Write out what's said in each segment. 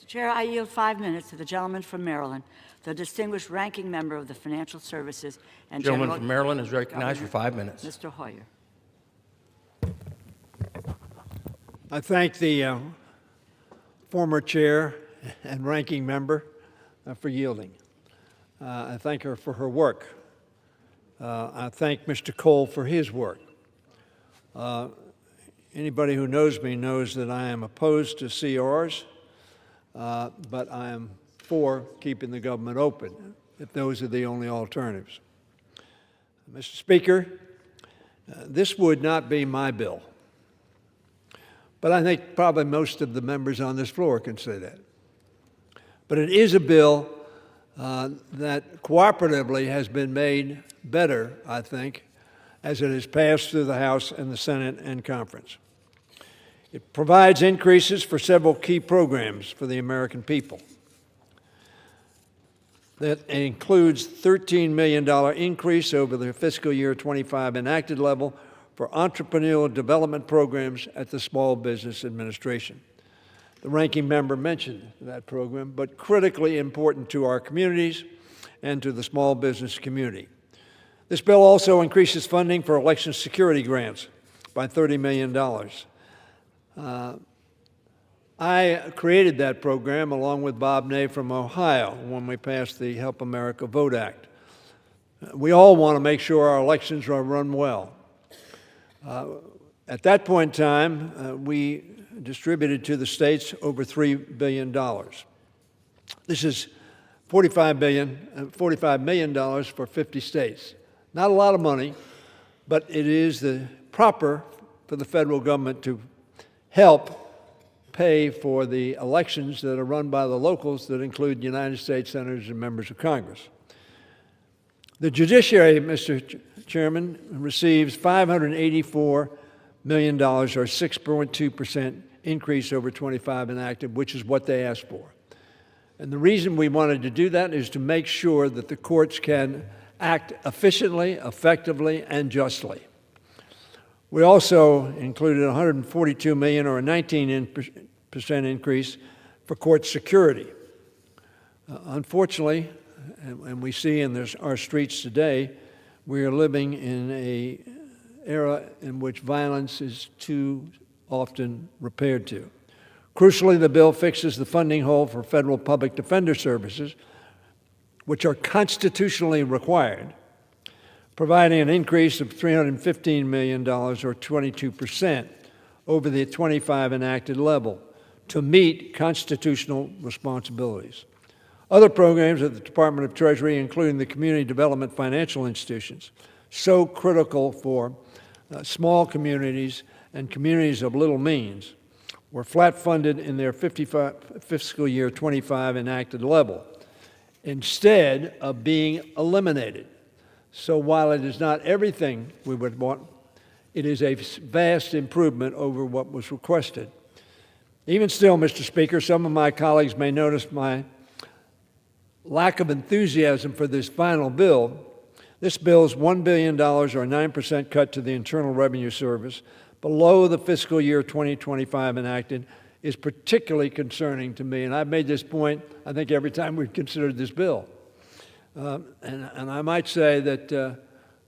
Mr. Chair, I yield 5 minutes to the gentleman from Maryland, the distinguished ranking member of the Financial Services and Gentleman from Maryland is recognized for 5 minutes. Mr. Hoyer. I thank the former chair and ranking member for yielding. I thank her for her work. I thank Mr. Cole for his work. Anybody who knows me knows that I am opposed to CRs, but I am for keeping the government open if those are the only alternatives. Mr. Speaker, this would not be my bill, but I think probably most of the members on this floor can say that. But it is a bill that cooperatively has been made better, I think, as it has passed through the House and the Senate and conference. It provides increases for several key programs for the American people. That includes $13 million increase over the fiscal year 25 enacted level for entrepreneurial development programs at the Small Business Administration. The ranking member mentioned that program, but critically important to our communities and to the small business community. This bill also increases funding for election security grants by $30 million. I created that program along with Bob Ney from Ohio when we passed the Help America Vote Act. We all want to make sure our elections are run well. At that point in time, we distributed to the states over $3 billion. This is $45 million for 50 states. Not a lot of money, but it is the proper for the federal government to help pay for the elections that are run by the locals that include United States senators and members of Congress. The Judiciary, Mr. Chairman, receives $584 million, or 6.2% increase over 25 enacted, which is what they asked for. And the reason we wanted to do that is to make sure that the courts can act efficiently, effectively, and justly. We also included $142 million, or a 19% increase, for court security. Unfortunately, and we see in our streets today, we are living in an era in which violence is too often repaired to. Crucially, the bill fixes the funding hole for federal public defender services, which are constitutionally required, providing an increase of $315 million, or 22%, over the 25 enacted level to meet constitutional responsibilities. Other programs at the Department of Treasury, including the Community Development Financial Institutions, so critical for small communities and communities of little means, were flat funded in their fiscal year 25 enacted level, instead of being eliminated. So while it is not everything we would want, it is a vast improvement over what was requested. Even still, Mr. Speaker, some of my colleagues may notice my lack of enthusiasm for this final bill. This bill is $1 billion, or a 9% cut to the Internal Revenue Service, below the fiscal year 2025 enacted, is particularly concerning to me. And I've made this point, I think, every time we've considered this bill. And I might say that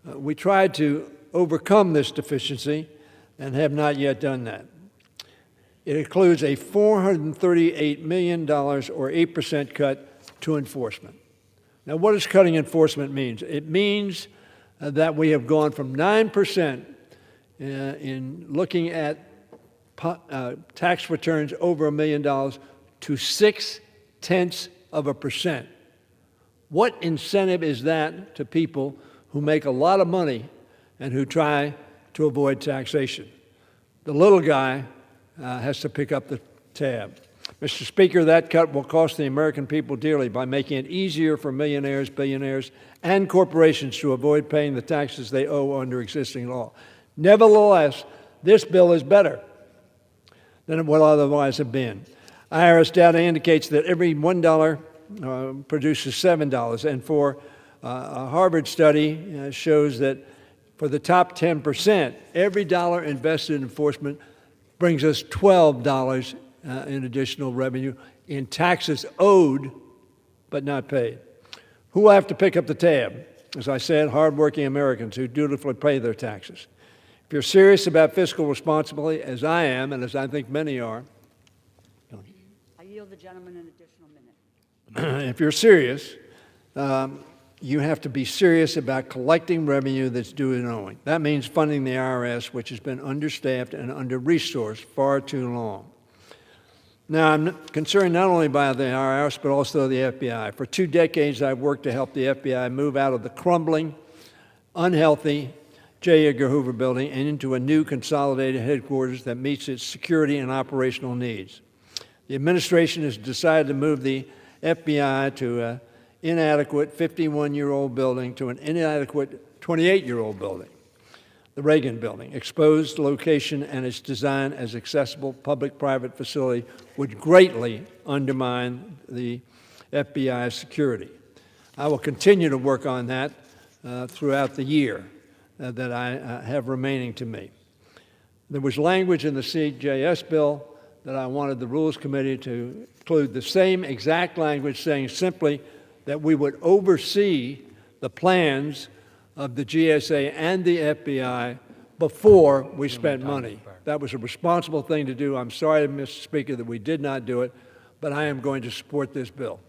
we tried to overcome this deficiency and have not yet done that. It includes a $438 million, or 8% cut to enforcement. Now, what does cutting enforcement mean? It means that we have gone from 9% in looking at tax returns over $1 million to 0.6%. What incentive is that to people who make a lot of money and who try to avoid taxation? The little guy has to pick up the tab. Mr. Speaker, that cut will cost the American people dearly by making it easier for millionaires, billionaires, and corporations to avoid paying the taxes they owe under existing law. Nevertheless, this bill is better than it would otherwise have been. IRS data indicates that every $1 produces $7, and for a Harvard study shows that for the top 10%, every dollar invested in enforcement brings us $12 in additional revenue, in taxes owed but not paid. Who will have to pick up the tab? As I said, hardworking Americans who dutifully pay their taxes. If you're serious about fiscal responsibility, as I am, and as I think many are, I yield the gentleman an additional minute. if you're serious, you have to be serious about collecting revenue that's due and owing. That means funding the IRS, which has been understaffed and under-resourced far too long. Now, I'm concerned not only by the IRS, but also the FBI. For 2 decades, I've worked to help the FBI move out of the crumbling, unhealthy J. Edgar Hoover building and into a new consolidated headquarters that meets its security and operational needs. The administration has decided to move the FBI to an inadequate 51-year-old building to an inadequate 28-year-old building, the Reagan building. Exposed location and its design as accessible public-private facility would greatly undermine the FBI's security. I will continue to work on that throughout the year that I have remaining to me. There was language in the CJS bill that I wanted the Rules Committee to include the same exact language saying simply that we would oversee the plans of the GSA and the FBI before we spent money. That was a responsible thing to do. I'm sorry, Mr. Speaker, that we did not do it, but I am going to support this bill.